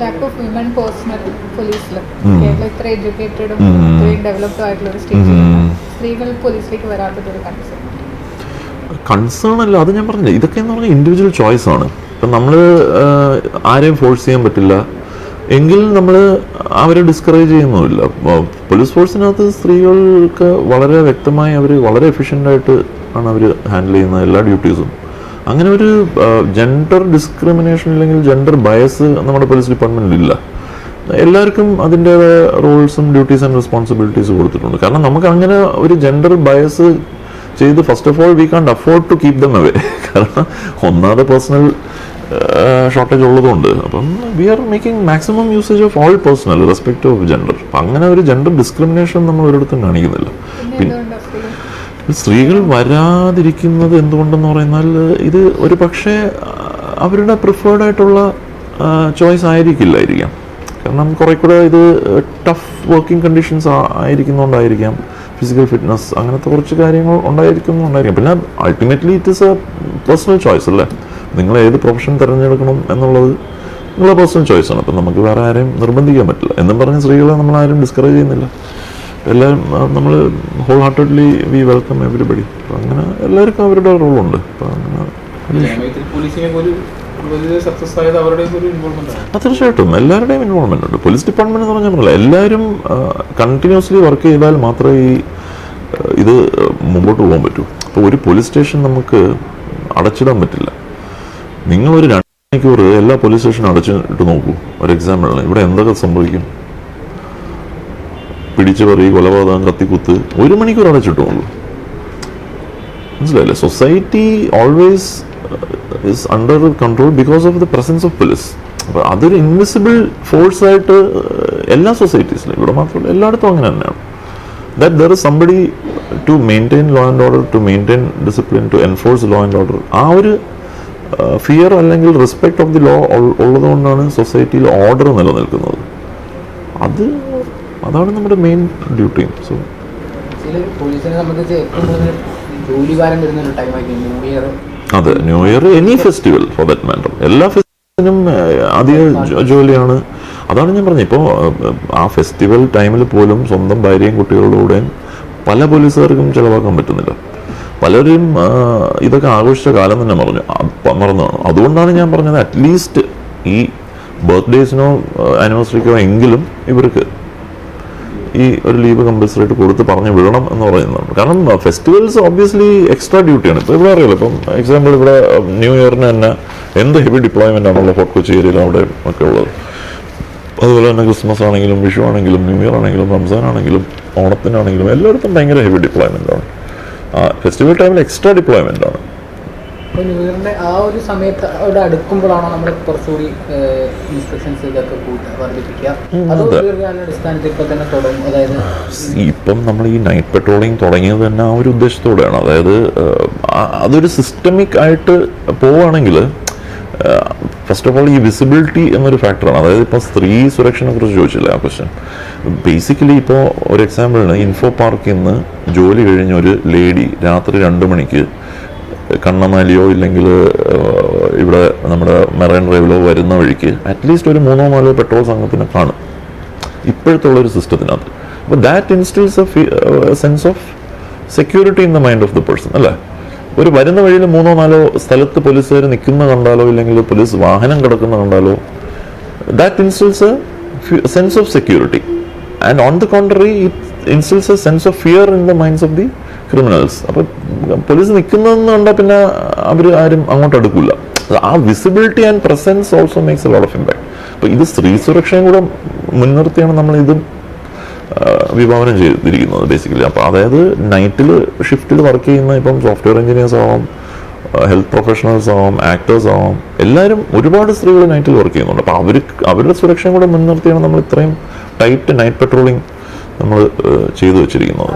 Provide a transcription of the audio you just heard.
lack of women personnel പോലീസിൽ കേരളം ഇത്ര എഡ്യൂക്കേറ്റഡും ഇത്രയും ഡെവലപ്ഡ് ആയിട്ടുള്ള ഒരു സ്റ്റേജിൽ സ്ത്രീകൾ പോലീസിലേക്ക് വരാത്തതൊരു കൺസേൺ അല്ല. അത് ഞാൻ പറഞ്ഞില്ല, ഇതൊക്കെ എന്ന് പറഞ്ഞാൽ ഇൻഡിവിജ്വൽ ചോയ്സ് ആണ്. ഇപ്പം നമ്മൾ ആരെയും ഫോഴ്സ് ചെയ്യാൻ പറ്റില്ല എങ്കിൽ നമ്മൾ അവരെ ഡിസ്കറേജ് ചെയ്യുന്നുമില്ല. പോലീസ് ഫോഴ്സിനകത്ത് സ്ത്രീകൾക്ക് വളരെ വ്യക്തമായി അവർ വളരെ എഫിഷ്യൻ്റായിട്ട് ആണ് അവർ ഹാൻഡിൽ ചെയ്യുന്ന എല്ലാ ഡ്യൂട്ടീസും. അങ്ങനെ ഒരു ജെൻഡർ ഡിസ്ക്രിമിനേഷൻ അല്ലെങ്കിൽ ജെൻഡർ ബയസ് നമ്മുടെ പോലീസ് ഡിപ്പാർട്ട്മെൻറ്റിൽ ഇല്ല. എല്ലാവർക്കും അതിൻ്റേതായ റോൾസും ഡ്യൂട്ടീസ് ആൻഡ് റെസ്പോൺസിബിലിറ്റീസ് കൊടുത്തിട്ടുണ്ട്. കാരണം നമുക്ക് അങ്ങനെ ഒരു ജെൻഡർ ബയസ് ചെയ്ത് first of all we can't afford to keep them away. കാരണം ഒന്നാമത് പേഴ്സണൽ ഷോർട്ടേജ് ഉള്ളതുകൊണ്ട്. അപ്പം we are making maximum usage of all personnel respect of gender. അപ്പം അങ്ങനെ ഒരു ജെൻഡർ ഡിസ്ക്രിമിനേഷൻ നമ്മൾ ഒരിടത്തും കാണിക്കുന്നില്ല. പിന്നെ സ്ത്രീകൾ വരാതിരിക്കുന്നത് എന്തുകൊണ്ടെന്ന് പറയുന്നാൽ ഇത് ഒരു പക്ഷേ അവരുടെ പ്രിഫേർഡ് ആയിട്ടുള്ള ചോയ്സ് ആയിരിക്കില്ലായിരിക്കാം. കാരണം കുറേ കൂടെ ഇത് ടഫ് വർക്കിംഗ് കണ്ടീഷൻസ് ആയിരിക്കുന്നതുകൊണ്ടായിരിക്കാം, ഫിസിക്കൽ ഫിറ്റ്നസ് അങ്ങനത്തെ കുറച്ച് കാര്യങ്ങൾ ഉണ്ടായിരിക്കും. പിന്നെ ultimately it is a personal choice അല്ലേ. നിങ്ങൾ ഏത് പ്രൊഫഷൻ തിരഞ്ഞെടുക്കണം എന്നുള്ളത് നിങ്ങളുടെ പേഴ്സണൽ ചോയ്സാണ്. അപ്പം നമുക്ക് വേറെ ആരെയും നിർബന്ധിക്കാൻ പറ്റില്ല. എന്നും പറഞ്ഞ് സ്ത്രീകളെ നമ്മളാരും ഡിസ്കറേജ് ചെയ്യുന്നില്ല. എല്ലാവരും നമ്മൾ wholeheartedly we welcome everybody. അപ്പം അങ്ങനെ എല്ലാവർക്കും അവരുടെ റോളുണ്ട്. അപ്പം അങ്ങനെ തീർച്ചയായിട്ടും എല്ലാവരുടെയും ഇൻവോൾവ്മെൻ്റ് ഉണ്ട്. പോലീസ് ഡിപ്പാർട്ട്മെൻറ്റ് എന്ന് പറഞ്ഞാൽ എല്ലാവരും കണ്ടിന്യൂസ്ലി വർക്ക് ചെയ്താൽ മാത്രമേ ഇത് മുമ്പോട്ട് പോകാൻ പറ്റൂ. അപ്പോൾ ഒരു പോലീസ് സ്റ്റേഷൻ നമുക്ക് അടച്ചിടാൻ പറ്റില്ല. നിങ്ങളൊരു 2 മണിക്കൂർ എല്ലാ പോലീസ് സ്റ്റേഷനും അടച്ചിട്ട് നോക്കൂ. ഒരു എക്സാമ്പിളാണ്, ഇവിടെ എന്തൊക്കെ സംഭവിക്കും. പിടിച്ചു പറി, കൊലപാതകം, കത്തിക്കുത്ത് 1 മണിക്കൂർ അടച്ചിട്ട് നോക്കൂ. മനസ്സിലായില്ലേ? Society always is under control because of the presence of police. അപ്പോൾ അതൊരു ഇൻവിസിബിൾ ഫോഴ്സായിട്ട് എല്ലാ സൊസൈറ്റീസിലും, ഇവിടെ മാത്രമല്ല എല്ലായിടത്തും അങ്ങനെ തന്നെയാണ്. That there is somebody to maintain law and order, to maintain discipline, to enforce law and order. ആ ഒരു ഫിയർ അല്ലെങ്കിൽ റെസ്പെക്ട് ഓഫ് ദി ലോ ഉള്ളതുകൊണ്ടാണ് സൊസൈറ്റിയിൽ ഓർഡർ നിലനിൽക്കുന്നത്. അതാണ് നമ്മുടെ മെയിൻ ഡ്യൂട്ടി. സോ പോലീസിനെ സംബന്ധിച്ച് ജോലിഭാരം വരുന്ന ഒരു ടൈമായിരിക്കും ന്യൂ ഇയർ. അതെ, new year, any festival for that matter, എല്ലാ ഫെസ്റ്റിവലിനും അധിക ജോലിയാണ്. അതാണ് ഞാൻ പറഞ്ഞത്. ഇപ്പോൾ ആ ഫെസ്റ്റിവൽ ടൈമിൽ പോലും സ്വന്തം ഭാര്യയും കുട്ടികളുടെയും പല പോലീസുകാർക്കും ചിലവാക്കാൻ പറ്റുന്നില്ല. പലരും ഇതൊക്കെ ആഘോഷിച്ച കാലം തന്നെ മറന്നതാണ്. അതുകൊണ്ടാണ് ഞാൻ പറഞ്ഞത് അറ്റ്ലീസ്റ്റ് ഈ ബർത്ത്ഡേസിനോ ആനിവേഴ്സറിക്കോ എങ്കിലും ഇവർക്ക് ഈ ഒരു ലീവ് കമ്പൽസറി ആയിട്ട് കൊടുത്ത് പറഞ്ഞു വിടണം എന്ന് പറയുന്നതാണ്. കാരണം ഫെസ്റ്റിവൽസ് ഒബ്വിയസ്ലി എക്സ്ട്രാ ഡ്യൂട്ടിയാണ്. ഇപ്പോൾ ഇവിടെ അറിയാലോ, ഇപ്പം എക്സാമ്പിൾ ഇവിടെ ന്യൂ ഇയറിന് തന്നെ എന്ത് ഹെവി ഡിപ്ലോയ്മെൻ്റ് ആണുള്ള ഫോർട്ട് കൊച്ചി ഏരിയയിൽ അവിടെ ഒക്കെ ഉള്ളത്. അതുപോലെ തന്നെ ക്രിസ്മസ് ആണെങ്കിലും വിഷു ആണെങ്കിലും ന്യൂ ഇയർ ആണെങ്കിലും റംസാൻ ആണെങ്കിലും ഓണത്തിനാണെങ്കിലും എല്ലായിടത്തും ഭയങ്കര ഹെവി ഡിപ്ലോയ്മെൻ്റ് ആണ്. ഫെസ്റ്റിവൽ ടൈമിൽ എക്സ്ട്രാ ഡിപ്ലോയ്മെൻ്റ് ആണ്. ന്യൂ ഇയറിൻ്റെ ആ ഒരു സമയത്ത് അവിടെ അടുക്കുമ്പോഴാണോ നമ്മൾ കുറച്ചുകൂടി ഇൻസ്ട്രക്ഷൻസ് ഇതൊക്കെ വർദ്ധിപ്പിക്കുക? അടിസ്ഥാനത്തിൽ ഇപ്പം തന്നെ തുടങ്ങും. അതായത് ഇപ്പം നമ്മൾ ഈ നൈറ്റ് പെട്രോളിങ് തുടങ്ങിയത് തന്നെ ആ ഒരു ഉദ്ദേശത്തോടെയാണ്. അതായത് അതൊരു സിസ്റ്റമിക് ആയിട്ട് പോവുകയാണെങ്കിൽ ഫസ്റ്റ് ഓഫ് ഓൾ ഈ വിസിബിലിറ്റി എന്നൊരു ഫാക്ടറാണ്. അതായത് ഇപ്പോൾ സ്ത്രീ സുരക്ഷയെ കുറിച്ച് ചോദിച്ചില്ല ആ ക്വസ്റ്റ്യൻ. ബേസിക്കലി ഇപ്പോൾ ഒരു എക്സാമ്പിളിന് ഇൻഫോ പാർക്കിൽ നിന്ന് ജോലി കഴിഞ്ഞ ഒരു ലേഡി രാത്രി 2 മണിക്ക് കണ്ണമാലിയോ ഇല്ലെങ്കിൽ ഇവിടെ നമ്മുടെ മെറൈൻ ഡ്രൈവിലോ വരുന്ന വഴിക്ക് അറ്റ്ലീസ്റ്റ് ഒരു 3-4 പെട്രോൾ സംഘത്തിനെ കാണും ഇപ്പോഴത്തെ ഉള്ളൊരു സിസ്റ്റത്തിനകത്ത്. അപ്പോൾ that instils a sense of security in the mind of the person അല്ലേ. ഒരു വരുന്ന വഴിയിൽ 3-4 സ്ഥലത്ത് പോലീസുകാർ നിൽക്കുന്ന കണ്ടാലോ ഇല്ലെങ്കിൽ പോലീസ് വാഹനം കിടക്കുന്ന കണ്ടാലോ that instils a sense of security. And on the contrary it instils a sense of fear in the minds of the criminals. അപ്പോൾ പോലീസ് നിൽക്കുന്നതെന്ന് കണ്ടാൽ പിന്നെ അവർ ആരും അങ്ങോട്ട് അടുക്കില്ല. ആ visibility and presence also makes a lot of impact. അപ്പോൾ ഇത് സ്ത്രീ സുരക്ഷയും കൂടെ മുൻനിർത്തിയാണ് നമ്മൾ ഇതും വിഭാവനം ചെയ്തിരിക്കുന്നത് ബേസിക്കലി. അപ്പോൾ അതായത് നൈറ്റിൽ ഷിഫ്റ്റിൽ വർക്ക് ചെയ്യുന്ന ഇപ്പം സോഫ്റ്റ്വെയർ എഞ്ചിനീയേഴ്സ് ആവാം, ഹെൽത്ത് പ്രൊഫഷണൽസ് ആവാം, ആക്ടേഴ്സ് ആവാം, എല്ലാവരും ഒരുപാട് സ്ത്രീകൾ നൈറ്റിൽ വർക്ക് ചെയ്യുന്നുണ്ട്. അപ്പോൾ അവരുടെ സുരക്ഷയും കൂടെ മുൻനിർത്തിയാണ് നമ്മൾ ഇത്രയും ടൈറ്റ് നൈറ്റ് പെട്രോളിംഗ് നമ്മൾ ചെയ്തു വെച്ചിരിക്കുന്നത്.